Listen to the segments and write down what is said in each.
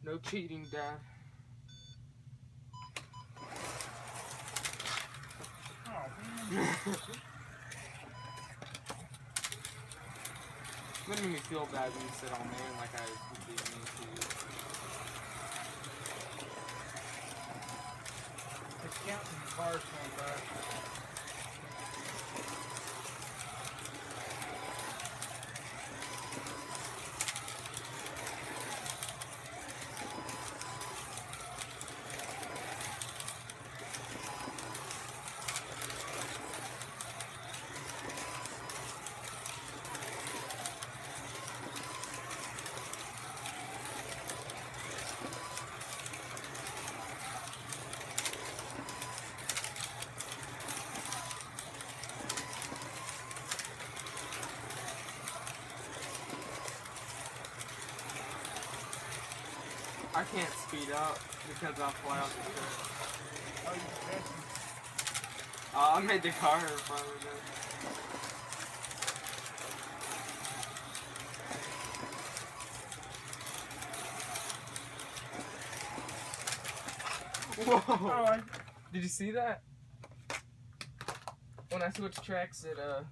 No cheating, Dad. Oh, man. It made me feel bad when you said, "Oh man," like I was being mean to you. It's counting the cars going by. I can't speed up because I'll fly off the track. Oh, you're catching. Oh, I made the car in front of it. Whoa! Oh, Did you see that? When I switched tracks, it how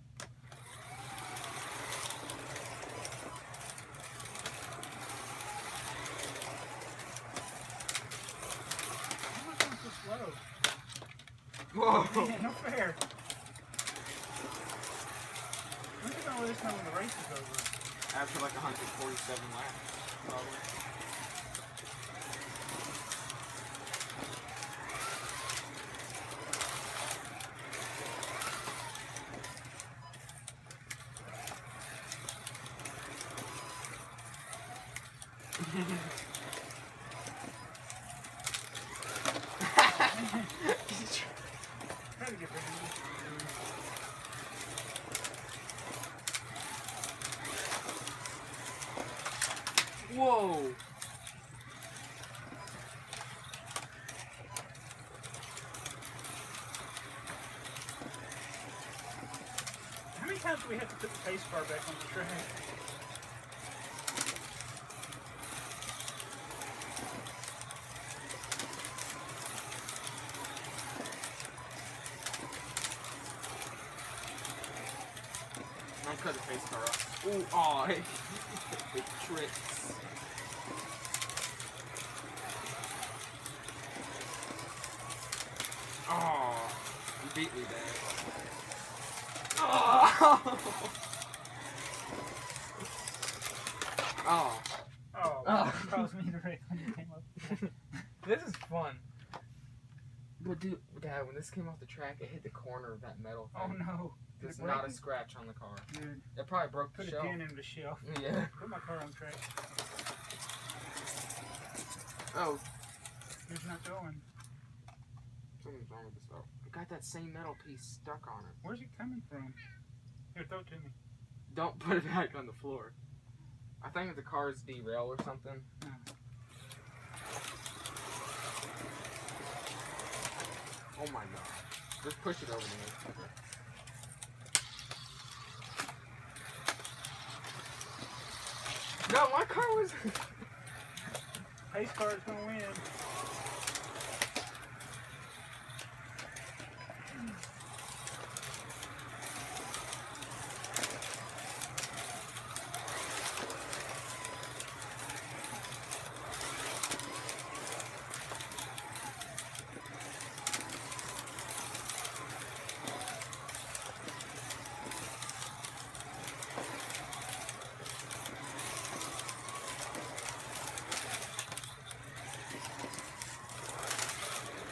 much was so slow? whoa! Man, no fair. When did all this time when the race is over? After like 147 laps, probably. Try to get rid of this. Whoa! How many times do we have to put the pace car back on the track? Don't cut the face car off. Ooh, aw, hey. Big tricks. Oh, you beat me there. Oh! Oh. Oh, that caused me to wreck when you came up. This is fun. But dude, Dad, when this came off the track, it hit the corner of that metal Oh thing. no. Did There's it not break a it? scratch on the car. Good. It probably broke the Put a shelf. dent in the shelf. Yeah. Put my car on track. Oh, It's not going. something's wrong with this though. It got that same metal piece stuck on it. Where's it coming from? Here, throw it to me. Don't put it back on the floor. I think the car's derailed or something. Oh. Oh my god. Just push it over to me. No, my car was... Pace car's gonna win.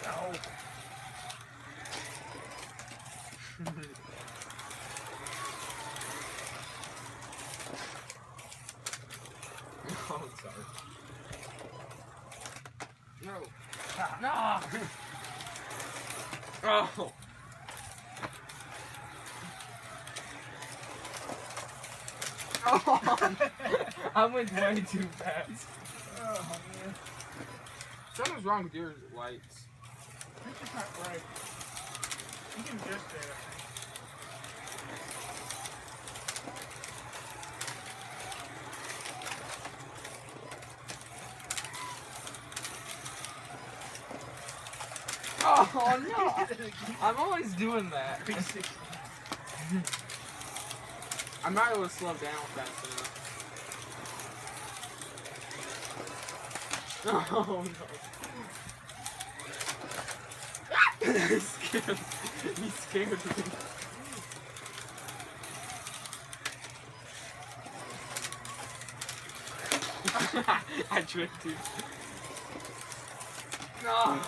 Oh. Oh, sorry. No. No. Oh. Oh. I went way too fast. Oh man. Something's wrong with your lights. It's just not right. You can adjust that, I think. Oh no! I'm always doing that. 360. I'm not able to slow down fast enough. Oh no. He scared me. I tricked you. No.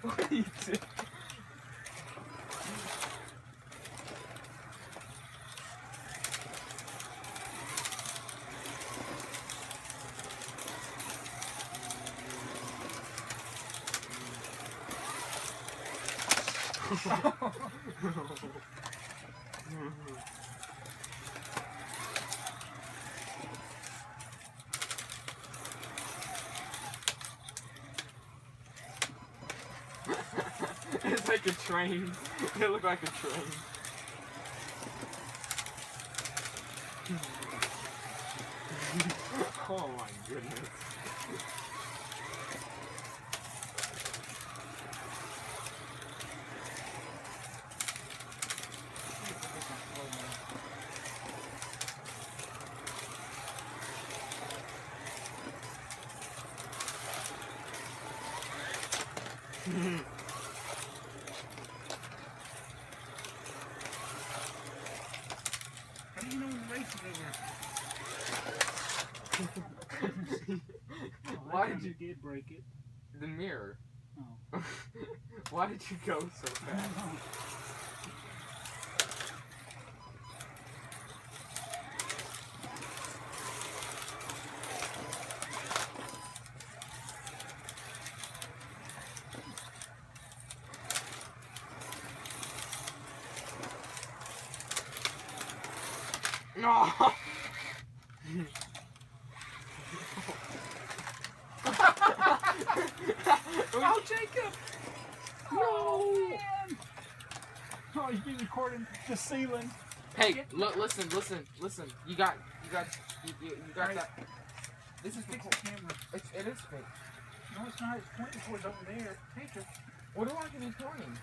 What are you doing? It's like a train. It looked like a train. Oh my goodness. How do you know when the race is over? Why did you did break it? the mirror? Oh. Why did you go so fast? No. Oh, Jacob! No. Oh, man! Oh, he's been recording the ceiling. Hey, look, listen. You got Right. that. This is Fix cool. the camera. It is fake. No, it's not. It's pointing towards over there. Take it. What do I have to be pointing?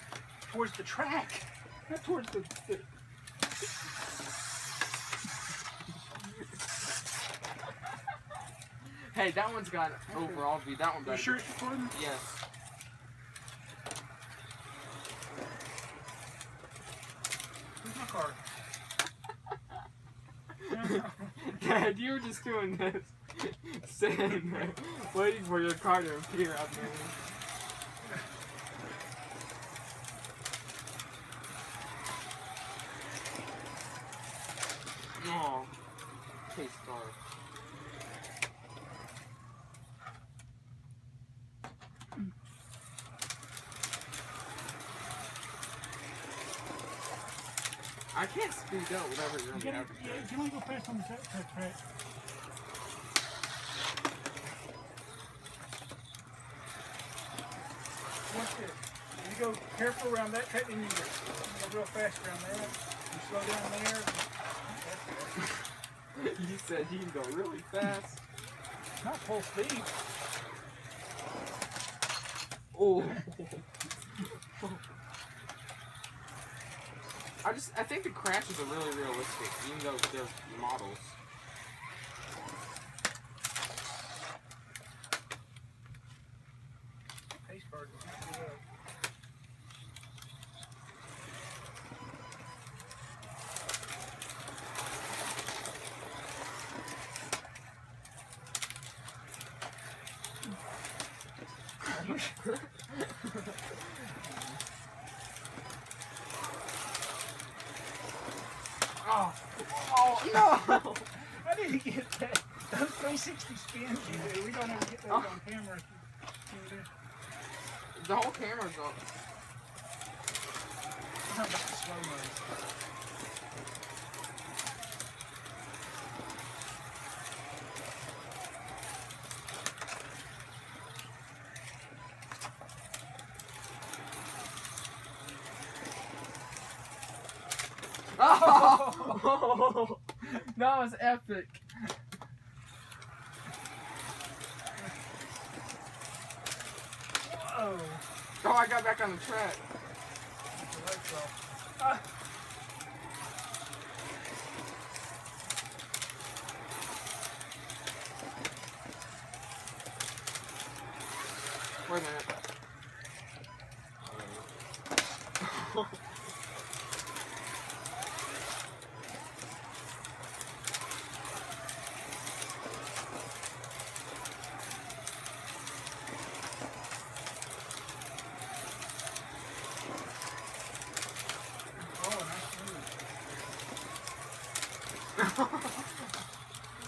Towards the track. Not towards the Hey, that one's got overall view. That one better. You sure it's recording? Yes. Where's my card? Dad, you were just doing this. Sitting there, waiting for your car to appear out there. Oh, taste bar. I can't speed up whatever you're You having. can only go fast on the track. Watch this. You go careful around that track, then you go real fast around there. You slow down there. You said you can go really fast. Not full speed. Oh. I think the crashes are really realistic, even though they're models. Pace card does not get up. Oh no! I didn't get that. Those 360 spins you do. We don't ever get those on camera. The whole camera's up. How about the slow mo? Oh! That was epic. Oh. Oh, I got back on the track. Wait a minute.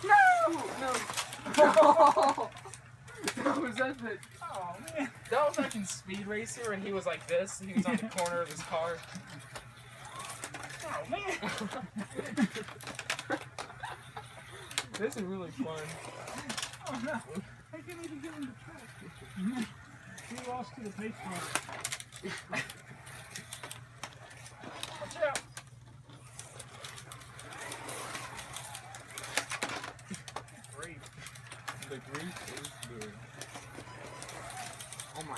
No! That was epic. Oh, man. That was like in Speed Racer, and he was like this, and he was on the corner of his car. Oh, man. This is really fun. Oh, no. I can't even get in the track. He lost to the pace car. Watch out. Great. The grease is good. Oh my.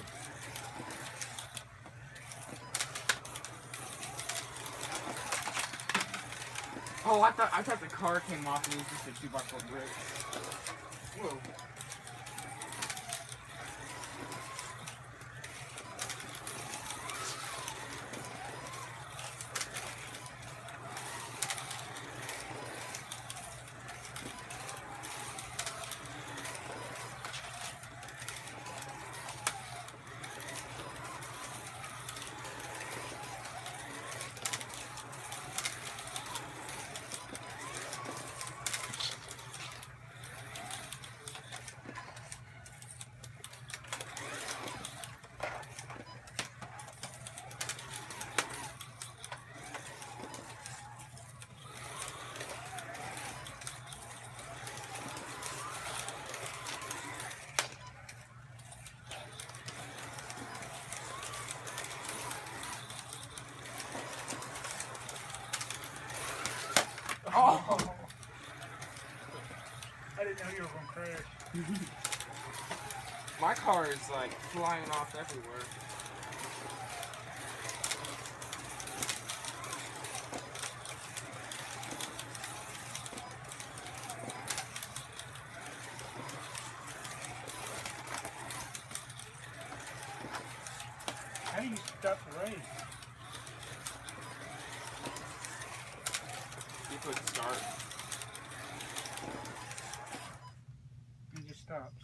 Oh, I thought the car came off and it was just a 2x4 brick. Whoa. Oh! I didn't know you were going to crash. My car is like flying off everywhere. How do you stop the race? You put start. It just stops.